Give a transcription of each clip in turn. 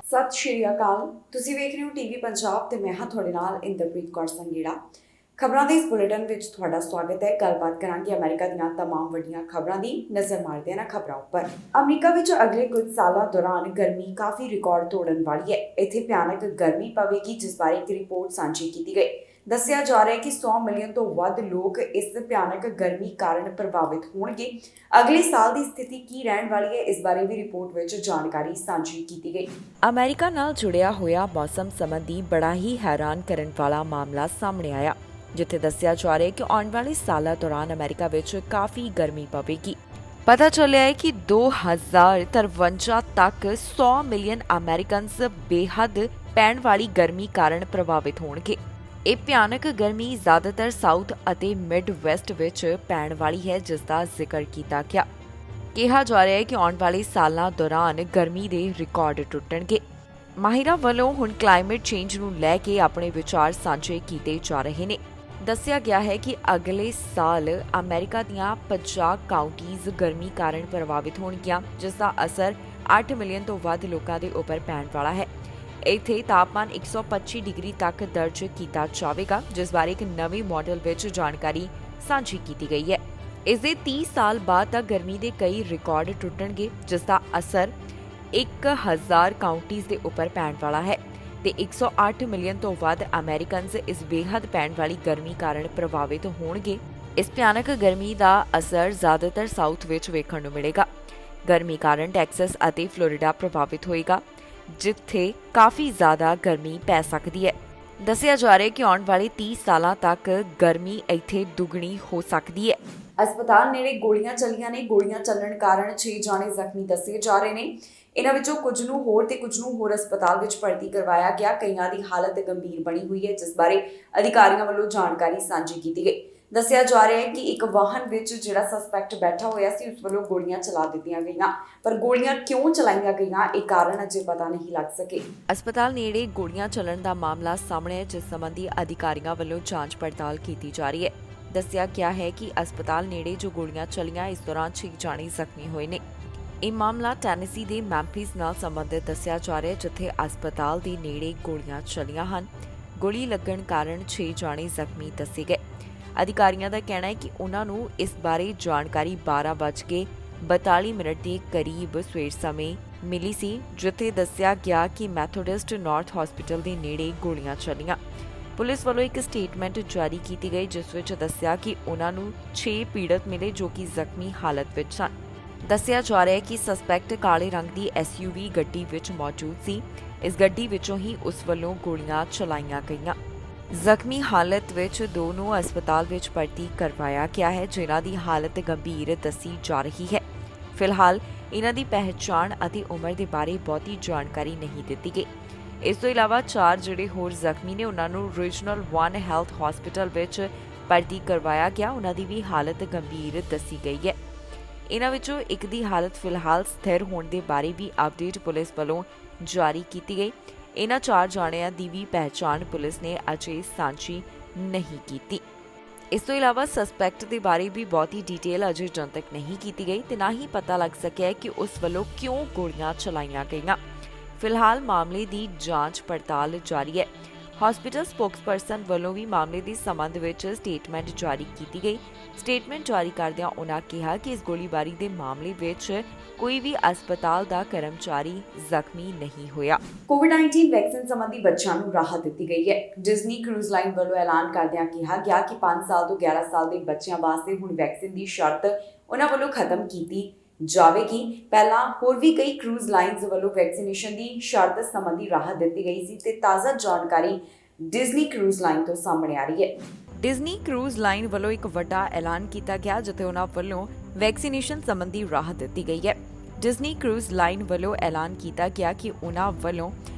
ਸਤਿ ਸ਼੍ਰੀ ਅਕਾਲ। ਤੁਸੀਂ ਵੇਖ ਰਹੇ ਹੋ ਟੀਵੀ ਪੰਜਾਬ ਤੇ ਮੈਂ ਹਾਂ ਤੁਹਾਡੇ ਨਾਲ ਇੰਦਰਪ੍ਰੀਤ ਕੌਰ ਸੰਗੇੜਾ। ਖਬਰਾਂ ਦੇ ਇਸ ਬੁਲੇਟਿਨ ਵਿੱਚ ਤੁਹਾਡਾ ਸਵਾਗਤ ਹੈ। ਗੱਲਬਾਤ ਕਰਾਂਗੇ ਅਮਰੀਕਾ ਦੀਆਂ तमाम ਵੱਡੀਆਂ ਖਬਰਾਂ ਦੀ। ਨਜ਼ਰ ਮਾਰਦੇ ਹਾਂ ਖਬਰਾਂ ਉੱਪਰ। ਅਮਰੀਕਾ ਵਿੱਚ ਅਗਲੇ ਕੁਝ ਸਾਲਾਂ ਦੌਰਾਨ ਗਰਮੀ ਕਾਫੀ ਰਿਕਾਰਡ ਤੋੜਨ ਵਾਲੀ ਹੈ। ਇੱਥੇ ਭਿਆਨਕ ਗਰਮੀ ਪਵੇਗੀ, ਜਿਸ ਬਾਰੇ ਇੱਕ ਰਿਪੋਰਟ ਸਾਂਝੀ ਕੀਤੀ ਗਈ। ਦੱਸਿਆ ਜਾ ਰਿਹਾ ਹੈ ਕਿ 100 ਮਿਲੀਅਨ ਤੋਂ ਵੱਧ ਲੋਕ ਇਸ ਭਿਆਨਕ ਗਰਮੀ ਕਾਰਨ ਪ੍ਰਭਾਵਿਤ ਹੋਣਗੇ। ਅਗਲੇ ਸਾਲ ਦੀ ਸਥਿਤੀ ਕੀ ਰਹਿਣ ਵਾਲੀ ਹੈ, ਇਸ ਬਾਰੇ ਵੀ ਰਿਪੋਰਟ ਵਿੱਚ ਜਾਣਕਾਰੀ ਸਾਂਝੀ ਕੀਤੀ ਗਈ। ਅਮਰੀਕਾ ਨਾਲ ਜੁੜਿਆ ਹੋਇਆ ਮੌਸਮ ਸੰਬੰਧੀ ਬੜਾ ਹੀ ਹੈਰਾਨ ਕਰਨ ਵਾਲਾ ਮਾਮਲਾ ਸਾਹਮਣੇ ਆਇਆ, ਜਿੱਥੇ ਦੱਸਿਆ ਜਾ ਰਿਹਾ ਹੈ ਕਿ ਆਉਣ ਵਾਲੇ ਸਾਲਾਂ ਦੌਰਾਨ ਅਮਰੀਕਾ ਵਿੱਚ ਕਾਫੀ ਗਰਮੀ ਪਵੇਗੀ। ਪਤਾ ਚੱਲਿਆ ਹੈ ਕਿ 2053 ਤੱਕ 100 ਮਿਲੀਅਨ ਅਮਰੀਕਨਸ ਬੇਹੱਦ ਪੈਣ ਵਾਲੀ ਗਰਮੀ ਕਾਰਨ ਪ੍ਰਭਾਵਿਤ ਹੋਣਗੇ। ਇਹ ਭਿਆਨਕ ਗਰਮੀ ਜ਼ਿਆਦਾਤਰ ਸਾਊਥ ਅਤੇ ਮਿਡ ਵੈਸਟ ਵਿੱਚ ਪੈਣ ਵਾਲੀ ਹੈ, ਜਿਸ ਦਾ ਜ਼ਿਕਰ ਕੀਤਾ ਗਿਆ। ਕਿਹਾ ਜਾ ਰਿਹਾ ਹੈ ਕਿ ਆਉਣ ਵਾਲੇ ਸਾਲਾਂ ਦੌਰਾਨ ਗਰਮੀ ਦੇ ਰਿਕਾਰਡ ਟੁੱਟਣਗੇ। ਮਾਹਿਰਾਂ ਵੱਲੋਂ ਹੁਣ ਕਲਾਈਮੇਟ ਚੇਂਜ ਨੂੰ ਲੈ ਕੇ ਆਪਣੇ ਵਿਚਾਰ ਸਾਂਝੇ ਕੀਤੇ ਜਾ ਰਹੇ ਨੇ। ਦੱਸਿਆ ਗਿਆ ਹੈ ਕਿ ਅਗਲੇ ਸਾਲ ਅਮਰੀਕਾ ਦੀਆਂ 50 ਕਾਉਂਟੀਜ਼ ਗਰਮੀ ਕਾਰਨ ਪ੍ਰਭਾਵਿਤ ਹੋਣਗੀਆਂ, ਜਿਸ ਦਾ ਅਸਰ 8 ਮਿਲੀਅਨ ਤੋਂ ਵੱਧ ਲੋਕਾਂ ਦੇ ਉੱਪਰ ਪੈਣ ਵਾਲਾ ਹੈ। ਇੱਥੇ ਤਾਪਮਾਨ 125 ਡਿਗਰੀ ਤੱਕ ਦਰਜ ਕੀਤਾ ਜਾਵੇਗਾ, ਜਿਸ ਬਾਰੇ ਇੱਕ ਨਵੇਂ ਮਾਡਲ ਵਿੱਚ ਜਾਣਕਾਰੀ ਸਾਂਝੀ ਕੀਤੀ ਗਈ ਹੈ। ਇਸ ਦੇ 30 ਸਾਲ ਬਾਅਦ ਤੱਕ ਗਰਮੀ ਦੇ ਕਈ ਰਿਕਾਰਡ ਟੁੱਟਣਗੇ, ਜਿਸ ਦਾ ਅਸਰ 1000 ਕਾਉਂਟੀਜ਼ ਦੇ ਉੱਪਰ ਪੈਣ ਵਾਲਾ ਹੈ ਤੇ 108 ਮਿਲੀਅਨ ਤੋਂ ਵੱਧ ਅਮਰੀਕਨਸ ਇਸ ਬੇਹੱਦ ਪੈਣ ਵਾਲੀ ਗਰਮੀ ਕਾਰਨ ਪ੍ਰਭਾਵਿਤ ਹੋਣਗੇ। ਇਸ ਭਿਆਨਕ ਗਰਮੀ ਦਾ ਅਸਰ ਜ਼ਿਆਦਾਤਰ ਸਾਊਥ ਵਿੱਚ ਵੇਖਣ ਨੂੰ ਮਿਲੇਗਾ। ਗਰਮੀ ਕਾਰਨ ਟੈਕਸਸ ਅਤੇ ਫਲੋਰੀਡਾ ਪ੍ਰਭਾਵਿਤ ਹੋਏਗਾ, ਜਿੱਥੇ ਕਾਫੀ ਜ਼ਿਆਦਾ ਗਰਮੀ ਪੈ ਸਕਦੀ ਹੈ। ਦੱਸਿਆ ਜਾ ਰਿਹਾ ਹੈ ਕਿ ਆਉਣ ਵਾਲੇ 30 ਸਾਲਾਂ ਤੱਕ ਗਰਮੀ ਇੱਥੇ ਦੁੱਗਣੀ ਹੋ ਸਕਦੀ ਹੈ। ਹਸਪਤਾਲ ਨੇੜੇ ਗੋਲੀਆਂ ਚੱਲੀਆਂ ਨੇ। ਗੋਲੀਆਂ ਚੱਲਣ ਕਾਰਨ 6 ਜਾਣੇ ਜ਼ਖਮੀ ਦੱਸੇ ਜਾ ਰਹੇ ਨੇ। ਇਹਨਾਂ ਵਿੱਚੋਂ ਕੁਝ ਨੂੰ ਹੋਰ ਹਸਪਤਾਲ ਵਿੱਚ ਭਰਤੀ ਕਰਵਾਇਆ ਗਿਆ। ਕਈਆਂ ਦੀ ਹਾਲਤ ਗੰਭੀਰ ਬਣੀ ਹੋਈ ਹੈ, ਜਿਸ ਬਾਰੇ ਅਧਿਕਾਰੀਆਂ ਵੱਲੋਂ ਜਾਣਕਾਰੀ ਸਾਂਝੀ ਕੀਤੀ ਗਈ। ਦੱਸਿਆ ਜਾ ਰਿਹਾ ਹੈ ਕਿ ਇੱਕ ਵਾਹਨ ਵਿੱਚ ਜਿਹੜਾ ਸਸਪੈਕਟ ਬੈਠਾ ਹੋਇਆ ਸੀ, ਉਸ ਵੱਲੋਂ ਗੋਲੀਆਂ ਚਲਾ ਦਿੱਤੀਆਂ ਗਈਆਂ, ਪਰ ਗੋਲੀਆਂ ਕਿਉਂ ਚਲਾਈਆਂ ਗਈਆਂ ਇਹ ਕਾਰਨ ਅਜੇ ਪਤਾ ਨਹੀਂ ਲੱਗ ਸਕੇ। ਹਸਪਤਾਲ ਨੇੜੇ ਗੋਲੀਆਂ ਚੱਲਣ ਦਾ ਮਾਮਲਾ ਸਾਹਮਣੇ ਹੈ, ਜਿਸ ਸੰਬੰਧੀ ਅਧਿਕਾਰੀਆਂ ਵੱਲੋਂ ਜਾਂਚ ਪੜਤਾਲ ਕੀਤੀ ਜਾ ਰਹੀ ਹੈ। ਦੱਸਿਆ ਗਿਆ ਹੈ ਕਿ ਹਸਪਤਾਲ ਨੇੜੇ ਜੋ ਗੋਲੀਆਂ ਚੱਲੀਆਂ, ਇਸ ਦੌਰਾਨ 6 ਜਾਣੇ ਜ਼ਖਮੀ ਹੋਏ ਨੇ। ਇਹ ਮਾਮਲਾ ਟੈਨੇਸੀ ਦੇ ਮੈਂਫਿਸ ਨਾਲ ਸੰਬੰਧਿਤ ਦੱਸਿਆ ਜਾ ਰਿਹਾ ਹੈ, ਜਿੱਥੇ ਹਸਪਤਾਲ ਦੇ ਨੇੜੇ ਗੋਲੀਆਂ ਚੱਲੀਆਂ ਹਨ। ਗੋਲੀ ਲੱਗਣ ਕਾਰਨ 6 ਜਾਣੇ ਜ਼ਖਮੀ ਦੱਸੇ ਗਏ। ਅਧਿਕਾਰੀਆਂ ਦਾ ਕਹਿਣਾ ਹੈ ਕਿ ਉਹਨਾਂ ਨੂੰ ਇਸ ਬਾਰੇ ਜਾਣਕਾਰੀ 12:42 ਦੇ ਕਰੀਬ ਸਵੇਰ ਸਮੇਂ ਮਿਲੀ ਸੀ, ਜਿੱਥੇ ਦੱਸਿਆ ਗਿਆ ਕਿ ਮੈਥੋਡਿਸਟ ਨਾਰਥ ਹਸਪੀਟਲ ਦੇ ਨੇੜੇ ਗੋਲੀਆਂ ਚੱਲੀਆਂ। ਪੁਲਿਸ ਵੱਲੋਂ ਇੱਕ ਸਟੇਟਮੈਂਟ ਜਾਰੀ ਕੀਤੀ ਗਈ, ਜਿਸ ਵਿੱਚ ਦੱਸਿਆ ਕਿ ਉਹਨਾਂ ਨੂੰ 6 ਪੀੜਤ ਮਿਲੇ, ਜੋ ਕਿ ਜ਼ਖਮੀ ਹਾਲਤ ਵਿੱਚ ਸਨ। ਦੱਸਿਆ ਜਾ ਰਿਹਾ ਹੈ ਕਿ ਸਸਪੈਕਟ ਕਾਲੇ ਰੰਗ ਦੀ SUV ਗੱਡੀ ਵਿੱਚ ਮੌਜੂਦ ਸੀ। ਇਸ ਗੱਡੀ ਵਿੱਚੋਂ ਹੀ ਉਸ ਵੱਲੋਂ ਗੋਲੀਆਂ ਚਲਾਈਆਂ ਗਈਆਂ। ਜ਼ਖਮੀ ਹਾਲਤ ਵਿੱਚ 2 ਨੂੰ ਹਸਪਤਾਲ ਵਿੱਚ ਭਰਤੀ ਕਰਵਾਇਆ ਗਿਆ ਹੈ, ਜਿਨ੍ਹਾਂ ਦੀ ਹਾਲਤ ਗੰਭੀਰ ਦੱਸੀ ਜਾ ਰਹੀ ਹੈ। ਫਿਲਹਾਲ ਇਹਨਾਂ ਦੀ ਪਹਿਚਾਣ ਅਤੇ ਉਮਰ ਦੇ ਬਾਰੇ ਬਹੁਤੀ ਜਾਣਕਾਰੀ ਨਹੀਂ ਦਿੱਤੀ ਗਈ। ਇਸ ਤੋਂ ਇਲਾਵਾ 4 ਜਿਹੜੇ ਹੋਰ ਜ਼ਖਮੀ ਨੇ, ਉਹਨਾਂ ਨੂੰ ਰੀਜਨਲ 1 ਹੈਲਥ ਹਸਪੀਟਲ ਵਿੱਚ ਭਰਤੀ ਕਰਵਾਇਆ ਗਿਆ। ਉਹਨਾਂ ਦੀ ਵੀ ਹਾਲਤ ਗੰਭੀਰ ਦੱਸੀ ਗਈ ਹੈ। ਇਹਨਾਂ ਵਿੱਚੋਂ ਇੱਕ ਦੀ ਹਾਲਤ ਫਿਲਹਾਲ ਸਥਿਰ ਹੋਣ ਦੇ ਬਾਰੇ ਵੀ ਅਪਡੇਟ ਪੁਲਿਸ ਵੱਲੋਂ ਜਾਰੀ ਕੀਤੀ ਗਈ। ਇਹਨਾਂ 4 ਜਾਣਿਆਂ ਦੀ ਵੀ ਪਹਿਚਾਣ ਪੁਲਿਸ ਨੇ ਅਜੇ ਸਾਂਝੀ ਨਹੀਂ ਕੀਤੀ। ਇਸ ਤੋਂ ਇਲਾਵਾ ਸਸਪੈਕਟ ਦੇ ਬਾਰੇ ਵੀ ਬਹੁਤੀ ਡਿਟੇਲ ਅਜੇ ਜਨਤਕ ਨਹੀਂ ਕੀਤੀ ਗਈ ਤੇ ਨਾ ਹੀ ਪਤਾ ਲੱਗ ਸਕਿਆ ਕਿ ਉਸ ਵੱਲੋਂ ਕਿਉਂ ਗੋਲੀਆਂ ਚਲਾਈਆਂ ਗਈਆਂ। ਫਿਲਹਾਲ ਮਾਮਲੇ ਦੀ ਜਾਂਚ ਪੜਤਾਲ ਜਾਰੀ ਹੈ। ਹਸਪੀਟਲ ਸਪੋਕਸਪਰਸਨ ਵੱਲੋਂ ਵੀ ਮਾਮਲੇ ਦੇ ਸੰਬੰਧ ਵਿੱਚ ਸਟੇਟਮੈਂਟ ਜਾਰੀ ਕੀਤੀ ਗਈ। ਸਟੇਟਮੈਂਟ ਜਾਰੀ ਕਰਦਿਆਂ ਉਨ੍ਹਾਂ ਕਿਹਾ ਕਿ ਇਸ ਗੋਲੀਬਾਰੀ ਦੇ ਮਾਮਲੇ ਵਿੱਚ ਕੋਈ ਵੀ ਹਸਪਤਾਲ ਦਾ ਕਰਮਚਾਰੀ ਜ਼ਖਮੀ ਨਹੀਂ ਹੋਇਆ। ਕੋਵਿਡ-19 ਵੈਕਸੀਨ ਸੰਬੰਧੀ ਬੱਚਿਆਂ ਨੂੰ ਰਾਹਤ ਦਿੱਤੀ ਗਈ ਹੈ। ਡਿਜ਼ਨੀ ਕਰੂਜ਼ ਲਾਈਨ ਵੱਲੋਂ ਐਲਾਨ ਕਰਦਿਆਂ ਕਿਹਾ ਗਿਆ ਕਿ 5 ਸਾਲ ਤੋਂ 11 ਸਾਲ ਦੇ ਬੱਚਿਆਂ ਵਾਸਤੇ ਹੁਣ ਵੈਕਸੀਨ ਦੀ ਸ਼ਰਤ ਉਨ੍ਹਾਂ ਵੱਲੋਂ ਖਤਮ ਕੀਤੀ ਜਾਵੇਗੀ। ਪਹਿਲਾਂ ਹੋਰ ਵੀ ਕਈ ਕਰੂਜ਼ ਲਾਈਨਸ ਵੱਲੋਂ ਵੈਕਸੀਨੇਸ਼ਨ ਦੀ ਸ਼ਰਤ ਸੰਬੰਧੀ ਰਾਹਤ ਦਿੱਤੀ ਗਈ ਸੀ ਤੇ ਤਾਜ਼ਾ ਜਾਣਕਾਰੀ ਡਿਜ਼ਨੀ ਕਰੂਜ਼ ਲਾਈਨ ਤੋਂ ਸਾਹਮਣੇ ਆ ਰਹੀ ਹੈ। ਡਿਜ਼ਨੀ ਕਰੂਜ਼ ਲਾਈਨ ਵੱਲੋਂ ਇੱਕ ਵੱਡਾ ਐਲਾਨ ਕੀਤਾ ਗਿਆ, ਜਿੱਥੇ ਉਹਨਾਂ ਵੱਲੋਂ ਵੈਕਸੀਨੇਸ਼ਨ ਸੰਬੰਧੀ ਰਾਹਤ ਦਿੱਤੀ ਗਈ ਹੈ। ਡਿਜ਼ਨੀ ਕਰੂਜ਼ ਲਾਈਨ ਵੱਲੋਂ ਐਲਾਨ ਕੀਤਾ ਗਿਆ ਕਿ ਉਹਨਾਂ ਵੱਲੋਂ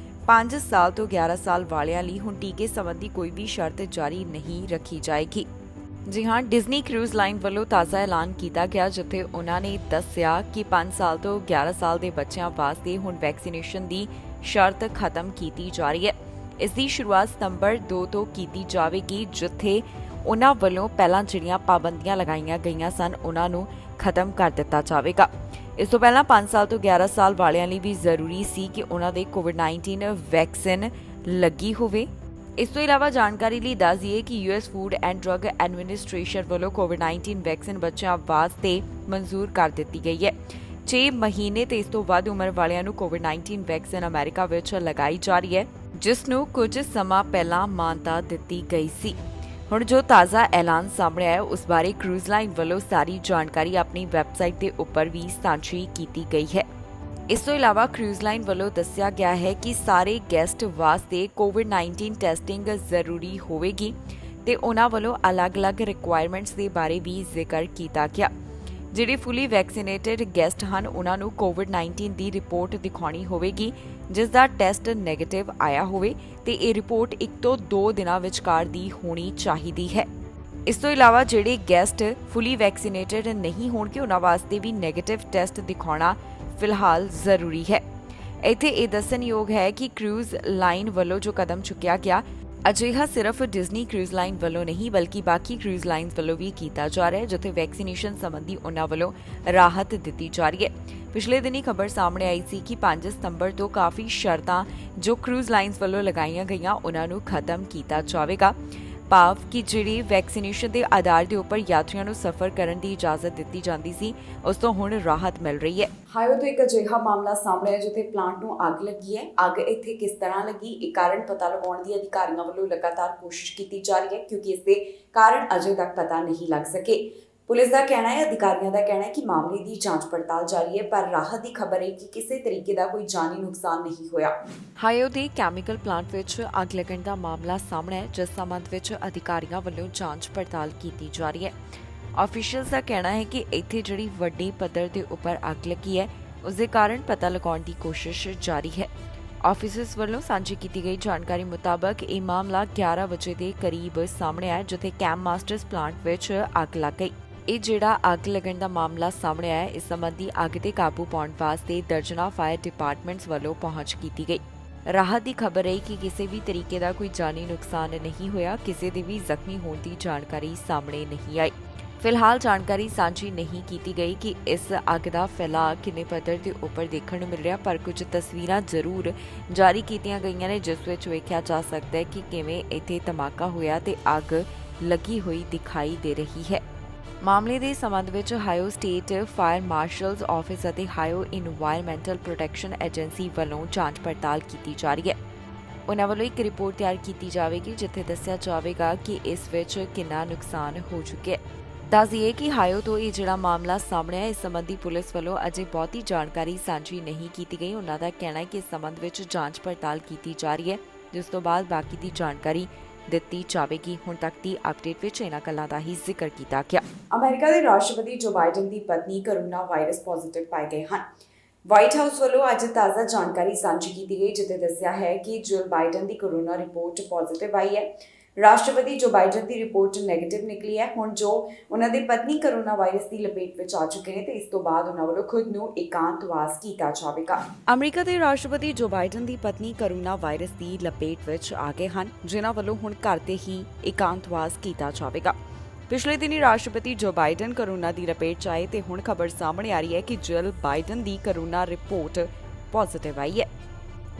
5 ਸਾਲ ਤੋਂ 11 ਸਾਲ ਵਾਲਿਆਂ ਲਈ ਹੁਣ ਟੀਕੇ ਸੰਬੰਧੀ ਕੋਈ ਵੀ ਸ਼ਰਤ ਜਾਰੀ ਨਹੀਂ ਰੱਖੀ ਜਾਏਗੀ। ਜੀ ਹਾਂ, ਡਿਜ਼ਨੀ ਕਰੂਜ਼ ਲਾਈਨ ਵੱਲੋਂ ਤਾਜ਼ਾ ਐਲਾਨ ਕੀਤਾ ਗਿਆ, ਜਿੱਥੇ ਉਹਨਾਂ ਨੇ ਦੱਸਿਆ ਕਿ 5 ਸਾਲ ਤੋਂ 11 ਸਾਲ ਦੇ ਬੱਚਿਆਂ ਵਾਸਤੇ ਹੁਣ ਵੈਕਸੀਨੇਸ਼ਨ ਦੀ ਸ਼ਰਤ ਖਤਮ ਕੀਤੀ ਜਾ ਰਹੀ ਹੈ। ਇਸ ਦੀ ਸ਼ੁਰੂਆਤ ਸਤੰਬਰ 2 ਤੋਂ ਕੀਤੀ ਜਾਵੇਗੀ, ਜਿੱਥੇ ਉਹਨਾਂ ਵੱਲੋਂ ਪਹਿਲਾਂ ਜਿਹੜੀਆਂ ਪਾਬੰਦੀਆਂ ਲਗਾਈਆਂ ਗਈਆਂ ਸਨ, ਉਹਨਾਂ ਨੂੰ ਖਤਮ ਕਰ ਦਿੱਤਾ ਜਾਵੇਗਾ। ਇਸ ਤੋਂ ਪਹਿਲਾਂ 5 ਸਾਲ ਤੋਂ 11 ਸਾਲ ਵਾਲਿਆਂ ਲਈ ਵੀ ਜ਼ਰੂਰੀ ਸੀ ਕਿ ਉਹਨਾਂ ਦੇ ਕੋਵਿਡ-19 ਵੈਕਸੀਨ ਲੱਗੀ ਹੋਵੇ। ਇਸ ਤੋਂ ਇਲਾਵਾ ਜਾਣਕਾਰੀ ਲਈ ਦੱਸ ਦਈਏ ਕਿ US food and drug administration ਵੱਲੋਂ ਕੋਵਿਡ-19 ਵੈਕਸੀਨ ਬੱਚਿਆਂ ਵਾਸਤੇ ਮਨਜ਼ੂਰ ਕਰ ਦਿੱਤੀ ਗਈ ਹੈ। 6 ਮਹੀਨੇ ਤੇ ਇਸ ਤੋਂ ਵੱਧ ਉਮਰ ਵਾਲਿਆਂ ਨੂੰ ਕੋਵਿਡ-19 ਵੈਕਸੀਨ ਅਮਰੀਕਾ ਵਿੱਚ ਲਗਾਈ ਜਾ ਰਹੀ ਹੈ, ਜਿਸ ਨੂੰ ਕੁਝ ਸਮਾਂ ਪਹਿਲਾਂ ਮਾਨਤਾ ਦਿੱਤੀ ਗਈ ਸੀ। ਹੁਣ ਜੋ ਤਾਜ਼ਾ ਐਲਾਨ ਸਾਹਮਣੇ ਆਇਆ ਉਸ ਬਾਰੇ ਕਰੂਜ਼ ਲਾਈਨ ਵੱਲੋਂ ਸਾਰੀ ਜਾਣਕਾਰੀ ਆਪਣੀ ਵੈਬਸਾਈਟ ਦੇ ਉੱਪਰ ਵੀ ਸਾਂਝੀ ਕੀਤੀ ਗਈ ਹੈ। ਇਸ ਤੋਂ ਇਲਾਵਾ ਕਰੂਜ਼ ਲਾਈਨ ਵੱਲੋਂ ਦੱਸਿਆ ਗਿਆ ਹੈ ਕਿ ਸਾਰੇ ਗੈਸਟ ਵਾਸਤੇ ਕੋਵਿਡ-19 ਟੈਸਟਿੰਗ ਜ਼ਰੂਰੀ ਹੋਵੇਗੀ ਤੇ ਉਹਨਾਂ ਵੱਲੋਂ ਅਲੱਗ-ਅਲੱਗ ਰਿਕੁਆਇਰਮੈਂਟਸ ਦੇ ਬਾਰੇ ਵੀ ਜ਼ਿਕਰ ਕੀਤਾ ਗਿਆ। ਜਿਹੜੇ ਫੁੱਲੀ ਵੈਕਸੀਨੇਟਡ ਗੈਸਟ ਹਨ ਉਹਨਾਂ ਨੂੰ ਕੋਵਿਡ-19 ਦੀ ਰਿਪੋਰਟ ਦਿਖਾਉਣੀ ਹੋਵੇਗੀ ਜਿਸ ਦਾ ਟੈਸਟ ਨੈਗੇਟਿਵ ਆਇਆ ਹੋਵੇ ਤੇ ਇਹ ਰਿਪੋਰਟ 1 ਤੋਂ 2 ਦਿਨਾਂ ਵਿਚਕਾਰ ਦੀ ਹੋਣੀ ਚਾਹੀਦੀ ਹੈ। ਇਸ ਤੋਂ ਇਲਾਵਾ ਜਿਹੜੇ ਗੈਸਟ ਫੁੱਲੀ ਵੈਕਸੀਨੇਟਡ ਨਹੀਂ ਹੋਣਗੇ ਉਹਨਾਂ ਵਾਸਤੇ ਵੀ ਨੈਗੇਟਿਵ ਟੈਸਟ ਦਿਖਾਉਣਾ ਫਿਲਹਾਲ ਜ਼ਰੂਰੀ ਹੈ। ਇੱਥੇ ਇਹ ਦੱਸਣਯੋਗ ਹੈ ਕਿ ਕਰੂਜ਼ ਲਾਈਨ ਵੱਲੋਂ ਜੋ ਕਦਮ ਚੁੱਕਿਆ ਗਿਆ ਅਜਿਹਾ ਸਿਰਫ ਡਿਜ਼ਨੀ ਕਰੂਜ਼ ਲਾਈਨ ਵੱਲੋਂ ਨਹੀਂ ਬਲਕਿ ਬਾਕੀ ਕਰੂਜ਼ ਲਾਈਨਸ ਵੱਲੋਂ ਵੀ ਕੀਤਾ ਜਾ ਰਿਹਾ ਹੈ, ਜਿੱਥੇ ਵੈਕਸੀਨੇਸ਼ਨ ਸੰਬੰਧੀ ਉਹਨਾਂ ਵੱਲੋਂ ਰਾਹਤ ਦਿੱਤੀ ਜਾ ਰਹੀ ਹੈ। ਪਿਛਲੇ ਦਿਨੀ ਖਬਰ ਸਾਹਮਣੇ ਆਈ ਸੀ ਕਿ 5 ਸਤੰਬਰ ਤੋਂ ਕਾਫੀ ਸ਼ਰਤਾਂ ਜੋ ਕਰੂਜ਼ ਲਾਈਨਸ ਵੱਲੋਂ ਲਗਾਈਆਂ ਗਈਆਂ ਉਹਨਾਂ ਨੂੰ ਖਤਮ ਕੀਤਾ ਜਾਵੇਗਾ। ਭਾਵ ਕਿ ਜਿਹੜੀ ਵੈਕਸੀਨੇਸ਼ਨ ਦੇ ਆਧਾਰ ਦੇ ਉੱਪਰ ਯਾਤਰੀਆਂ ਨੂੰ ਸਫ਼ਰ ਕਰਨ ਦੀ ਇਜਾਜ਼ਤ ਦਿੱਤੀ ਜਾਂਦੀ ਸੀ ਉਸ ਤੋਂ ਹੁਣ ਰਾਹਤ ਮਿਲ ਰਹੀ ਹੈ। ਹਾਇਓ ਤੋਂ ਇੱਕ ਅਜਿਹਾ ਮਾਮਲਾ ਸਾਹਮਣੇ ਆਇਆ ਜਿੱਥੇ ਪਲਾਂਟ ਨੂੰ ਅੱਗ ਲੱਗੀ ਹੈ। ਅੱਗ ਇੱਥੇ ਕਿਸ ਤਰ੍ਹਾਂ ਲੱਗੀ ਇਹ ਕਾਰਨ ਪਤਾ ਲਗਾਉਣ ਦੀ ਅਧਿਕਾਰੀਆਂ ਵੱਲੋਂ ਲਗਾਤਾਰ ਕੋਸ਼ਿਸ਼ ਕੀਤੀ ਜਾ ਰਹੀ ਹੈ ਕਿਉਂਕਿ ਇਸ ਦੇ ਕਾਰਨ ਅਜੇ ਤੱਕ ਪਤਾ ਨਹੀਂ ਲੱਗ ਸਕੇ। ਪੁਲਿਸ ਦਾ ਕਹਿਣਾ ਹੈ, ਅਧਿਕਾਰੀਆਂ ਦਾ ਕਹਿਣਾ ਹੈ ਕਿ ਮਾਮਲੇ ਦੀ ਜਾਂਚ ਪੜਤਾਲ ਜਾਰੀ ਹੈ ਪਰ ਰਾਹਤ ਦੀ ਖਬਰ ਹੈ ਕਿ ਕਿਸੇ ਤਰੀਕੇ ਦਾ ਕੋਈ ਜਾਨੀ ਨੁਕਸਾਨ ਨਹੀਂ ਹੋਇਆ। ਹਾਇਓ ਦੇ ਕੈਮੀਕਲ ਪਲਾਂਟ ਵਿੱਚ ਅੱਗ ਲੱਗਣ ਦਾ ਮਾਮਲਾ ਸਾਹਮਣੇ ਹੈ ਜਿਸ ਸੰਬੰਧ ਵਿੱਚ ਅਧਿਕਾਰੀਆਂ ਵੱਲੋਂ ਜਾਂਚ ਪੜਤਾਲ ਕੀਤੀ ਜਾ ਰਹੀ ਹੈ। ਆਫੀਸ਼ੀਅਲਸ ਦਾ ਕਹਿਣਾ ਹੈ ਕਿ ਇੱਥੇ ਜਿਹੜੀ ਵੱਡੀ ਪੱਧਰ ਦੇ ਉੱਪਰ ਅੱਗ ਲੱਗੀ ਹੈ ਉਸ ਦੇ ਕਾਰਨ ਪਤਾ ਲਗਾਉਣ ਦੀ ਕੋਸ਼ਿਸ਼ ਜਾਰੀ ਹੈ। ਆਫਿਸਰਸ ਵੱਲੋਂ ਸਾਂਝੀ ਕੀਤੀ ਗਈ ਜਾਣਕਾਰੀ ਮੁਤਾਬਕ ਇਹ ਮਾਮਲਾ 11 ਵਜੇ ਦੇ ਕਰੀਬ ਸਾਹਮਣੇ ਆਇਆ ਜਿੱਥੇ ਕੈਂਪ ਮਾਸਟਰਸ ਪਲਾਂਟ ਵਿੱਚ ਅੱਗ ਲੱਗ ਗਈ। ਇਹ ਜਿਹੜਾ ਅੱਗ ਲੱਗਣ ਦਾ ਮਾਮਲਾ ਸਾਹਮਣੇ ਆਇਆ ਇਸ ਸੰਬੰਧੀ ਅੱਗ ਤੇ ਕਾਬੂ ਪਾਉਣ ਵਾਸਤੇ ਦਰਜਨਾਂ ਫਾਇਰ ਡਿਪਾਰਟਮੈਂਟਸ ਵੱਲੋਂ ਪਹੁੰਚ ਕੀਤੀ ਗਈ। ਰਾਹਤ ਦੀ ਖਬਰ ਹੈ ਕਿ ਕਿਸੇ ਵੀ ਤਰੀਕੇ ਦਾ ਕੋਈ ਜਾਨੀ ਨੁਕਸਾਨ ਨਹੀਂ ਹੋਇਆ, ਕਿਸੇ ਦੇ ਵੀ ਜ਼ਖਮੀ ਹੋਣ ਦੀ ਜਾਣਕਾਰੀ ਸਾਹਮਣੇ ਨਹੀਂ ਆਈ। ਫਿਲਹਾਲ ਜਾਣਕਾਰੀ ਸਾਂਝੀ ਨਹੀਂ ਕੀਤੀ ਗਈ ਕਿ ਇਸ ਅੱਗ ਦਾ ਫੈਲਾਅ ਕਿੰਨੇ ਪੱਧਰ ਦੇ ਉੱਪਰ ਦੇਖਣ ਨੂੰ ਮਿਲ ਰਿਹਾ ਪਰ ਕੁਝ ਤਸਵੀਰਾਂ ਜ਼ਰੂਰ ਜਾਰੀ ਕੀਤੀਆਂ ਗਈਆਂ ਨੇ ਜਿਸ ਵਿੱਚ ਵੇਖਿਆ ਜਾ ਸਕਦਾ ਹੈ ਕਿ ਕਿਵੇਂ ਇੱਥੇ ਧਮਾਕਾ ਹੋਇਆ ਤੇ ਅੱਗ ਲੱਗੀ ਹੋਈ ਦਿਖਾਈ ਦੇ ਰਹੀ ਹੈ। ਮਾਮਲੇ ਦੇ ਸੰਬੰਧ ਵਿੱਚ ਹਾਇਓ ਸਟੇਟ ਫਾਇਰ ਮਾਰਸ਼ਲਸ ਆਫਿਸ ਅਤੇ ਹਾਇਓ ਇਨਵਾਇਰਨਮੈਂਟਲ ਪ੍ਰੋਟੈਕਸ਼ਨ ਏਜੰਸੀ ਵੱਲੋਂ ਜਾਂਚ ਪੜਤਾਲ ਕੀਤੀ ਜਾ ਰਹੀ ਹੈ। ਉਹਨਾਂ ਵੱਲੋਂ ਇੱਕ ਰਿਪੋਰਟ ਤਿਆਰ ਕੀਤੀ ਜਾਵੇਗੀ ਜਿੱਥੇ ਦੱਸਿਆ ਜਾਵੇਗਾ ਕਿ ਇਸ ਵਿੱਚ ਕਿੰਨਾ ਨੁਕਸਾਨ ਹੋ ਚੁੱਕਿਆ ਹੈ। ਦੱਸ ਦਈਏ ਕਿ ਹਾਇਓ ਤੋਂ ਇਹ ਜਿਹੜਾ ਮਾਮਲਾ ਸਾਹਮਣੇ ਆਇਆ ਇਸ ਸੰਬੰਧੀ ਪੁਲਿਸ ਵੱਲੋਂ ਅਜੇ ਬਹੁਤੀ ਜਾਣਕਾਰੀ ਸਾਂਝੀ ਨਹੀਂ ਕੀਤੀ ਗਈ। ਉਹਨਾਂ ਦਾ ਕਹਿਣਾ ਹੈ ਕਿ ਇਸ ਸੰਬੰਧ ਵਿੱਚ ਜਾਂਚ ਪੜਤਾਲ ਕੀਤੀ ਜਾ ਰਹੀ ਹੈ ਜਿਸ ਤੋਂ ਬਾਅਦ ਬਾਕੀ ਦੀ ਜਾਣਕਾਰੀ ਦਿੱਤੀ ਜਾਵੇਗੀ। ਹੁਣ ਤੱਕ ਦੀ ਅਪਡੇਟ ਵਿੱਚ ਇਹਨਾਂ ਗੱਲਾਂ ਦਾ ਹੀ ਜ਼ਿਕਰ ਕੀਤਾ ਗਿਆ। ਅਮਰੀਕਾ ਦੇ ਰਾਸ਼ਟਰਪਤੀ ਜੋ ਬਾਈਡਨ ਦੀ ਪਤਨੀ ਕੋਰੋਨਾ ਵਾਇਰਸ ਪੋਜ਼ਿਟਿਵ ਪਾਏ ਗਏ ਹਨ। ਵਾਈਟ ਹਾਊਸ ਵੱਲੋਂ ਅੱਜ ਤਾਜ਼ਾ ਜਾਣਕਾਰੀ ਸਾਂਝੀ ਕੀਤੀ ਗਈ ਜਿੱਥੇ ਦੱਸਿਆ ਹੈ ਕਿ ਜੋ ਬਾਈਡਨ ਦੀ ਕੋਰੋਨਾ ਰਿਪੋਰਟ ਪੋਜ਼ਿਟਿਵ ਆਈ ਹੈ। ਰਾਸ਼ਟਰਪਤੀ ਜੋ ਬਾਈਡਨ ਦੀ ਰਿਪੋਰਟ ਨੈਗੇਟਿਵ ਨਿਕਲੀ ਹੈ। ਹੁਣ ਜੋ ਉਹਨਾਂ ਦੀ ਪਤਨੀ ਕੋਰੋਨਾ ਵਾਇਰਸ ਦੀ ਲਪੇਟ ਵਿੱਚ ਆ ਚੁੱਕੇ ਨੇ ਤੇ ਇਸ ਤੋਂ ਬਾਅਦ ਉਹਨਾਂ ਵੱਲੋਂ ਖੁਦ ਨੂੰ ਇਕਾਂਤਵਾਸ ਕੀਤਾ ਜਾਵੇਗਾ। ਅਮਰੀਕਾ ਦੇ ਰਾਸ਼ਟਰਪਤੀ ਜੋ ਬਾਈਡਨ ਦੀ ਪਤਨੀ ਕੋਰੋਨਾ ਵਾਇਰਸ ਦੀ ਲਪੇਟ ਵਿੱਚ ਆ ਗਏ ਹਨ ਜਿਨ੍ਹਾਂ ਵੱਲੋਂ ਹੁਣ ਘਰ ਤੇ ਹੀ ਇਕਾਂਤਵਾਸ ਕੀਤਾ ਜਾਵੇਗਾ। ਪਿਛਲੇ ਦਿਨੀ ਰਾਸ਼ਟਰਪਤੀ ਜੋ ਬਾਈਡਨ ਕੋਰੋਨਾ ਦੀ ਲਪੇਟ 'ਚ ਆਏ ਤੇ ਹੁਣ ਖਬਰ ਸਾਹਮਣੇ ਆ ਰਹੀ ਹੈ ਕਿ ਜਿਲ ਬਾਈਡਨ ਦੀ ਕੋਰੋਨਾ ਰਿਪੋਰਟ ਪੋਜ਼ਿਟਿਵ ਆਈ ਹੈ।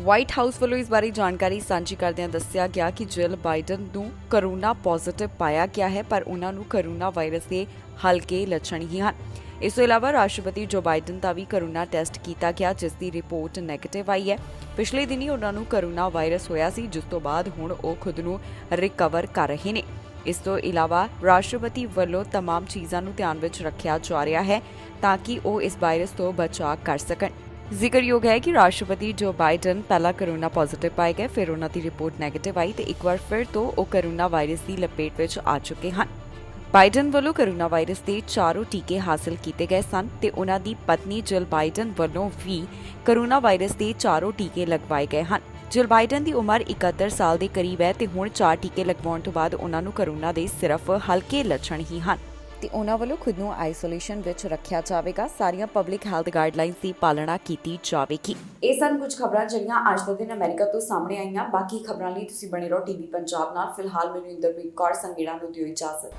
ਵਾਈਟ ਹਾਊਸ ਵੱਲੋਂ ਇਸ ਬਾਰੇ ਜਾਣਕਾਰੀ ਸਾਂਝੀ ਕਰਦਿਆਂ ਦੱਸਿਆ ਗਿਆ ਕਿ ਜਿਲ ਬਾਈਡਨ ਨੂੰ ਕੋਰੋਨਾ ਪੋਜ਼ਿਟਿਵ ਪਾਇਆ ਗਿਆ ਹੈ ਪਰ ਉਹਨਾਂ ਨੂੰ ਕੋਰੋਨਾ ਵਾਇਰਸ ਦੇ ਹਲਕੇ ਲੱਛਣ ਹੀ ਹਨ। ਇਸ ਤੋਂ ਇਲਾਵਾ ਰਾਸ਼ਟਰਪਤੀ ਜੋ ਬਾਈਡਨ ਦਾ ਵੀ ਕੋਰੋਨਾ ਟੈਸਟ ਕੀਤਾ ਗਿਆ ਜਿਸ ਦੀ ਰਿਪੋਰਟ ਨੈਗੇਟਿਵ ਆਈ ਹੈ। ਪਿਛਲੇ ਦਿਨੀ ਉਹਨਾਂ ਨੂੰ ਕੋਰੋਨਾ ਵਾਇਰਸ ਹੋਇਆ ਸੀ ਜਿਸ ਤੋਂ ਬਾਅਦ ਹੁਣ ਉਹ ਖੁਦ ਨੂੰ ਰਿਕਵਰ ਕਰ ਰਹੇ ਨੇ। ਇਸ ਤੋਂ ਇਲਾਵਾ ਰਾਸ਼ਟਰਪਤੀ ਵੱਲੋਂ तमाम ਚੀਜ਼ਾਂ ਨੂੰ ਧਿਆਨ ਵਿੱਚ ਰੱਖਿਆ ਜਾ ਰਿਹਾ ਹੈ ਤਾਂ ਕਿ ਉਹ ਇਸ ਵਾਇਰਸ ਤੋਂ ਬਚਾਅ ਕਰ ਸਕਣ। ਜ਼ਿਕਰਯੋਗ ਹੈ ਕਿ ਰਾਸ਼ਟਰਪਤੀ ਜੋ ਬਾਈਡਨ ਪਹਿਲਾਂ ਕੋਰੋਨਾ ਪੋਜ਼ਿਟਿਵ ਪਾਏ ਗਏ ਫਿਰ ਉਹਨਾਂ ਦੀ ਰਿਪੋਰਟ ਨੈਗੇਟਿਵ ਆਈ ਤੇ ਇੱਕ ਵਾਰ ਫਿਰ ਤੋਂ ਉਹ ਕੋਰੋਨਾ ਵਾਇਰਸ ਦੀ ਲਪੇਟ ਵਿੱਚ ਆ ਚੁੱਕੇ ਹਨ। ਬਾਈਡਨ ਵੱਲੋਂ ਕੋਰੋਨਾ ਵਾਇਰਸ ਦੇ 4 ਟੀਕੇ ਹਾਸਲ ਕੀਤੇ ਗਏ ਸਨ ਤੇ ਉਹਨਾਂ ਦੀ ਪਤਨੀ ਜਿਲ ਬਾਈਡਨ ਵੱਲੋਂ ਵੀ ਕੋਰੋਨਾ ਵਾਇਰਸ ਦੇ 4 ਟੀਕੇ ਲਗਵਾਏ ਗਏ ਹਨ। ਜਿਲ ਬਾਈਡਨ ਦੀ ਉਮਰ 71 ਸਾਲ ਦੇ ਕਰੀਬ ਹੈ ਤੇ ਹੁਣ 4 ਟੀਕੇ ਲਗਵਾਉਣ ਤੋਂ ਬਾਅਦ ਉਹਨਾਂ ਨੂੰ ਕੋਰੋਨਾ ਦੇ ਸਿਰਫ ਹਲਕੇ ਲੱਛਣ ਹੀ ਹਨ ਤੇ ਉਹਨਾਂ ਵੱਲੋਂ ਖੁਦ ਨੂੰ ਆਈਸੋਲੇਸ਼ਨ ਵਿੱਚ ਰੱਖਿਆ ਜਾਵੇਗਾ। ਸਾਰੀਆਂ ਪਬਲਿਕ ਹੈਲਥ ਗਾਈਡਲਾਈਨਸ ਦੀ ਪਾਲਣਾ ਕੀਤੀ ਜਾਵੇਗੀ। ਇਹ ਸਨ ਕੁਝ ਖਬਰਾਂ ਜਿਹੜੀਆਂ ਅੱਜ ਦੇ ਦਿਨ ਅਮਰੀਕਾ ਤੋਂ ਸਾਹਮਣੇ ਆਈਆਂ। ਬਾਕੀ ਖਬਰਾਂ ਲਈ ਤੁਸੀਂ ਬਣੇ ਰਹੋ ਟੀਵੀ ਪੰਜਾਬ ਨਾਲ। ਫਿਲਹਾਲ ਮੈਨੂੰ ਇੰਦਰਪ੍ਰੀਤ ਕੌਰ ਸੰਗੇੜਾ ਨੂੰ ਦਿਓ ਇਜਾਜ਼ਤ।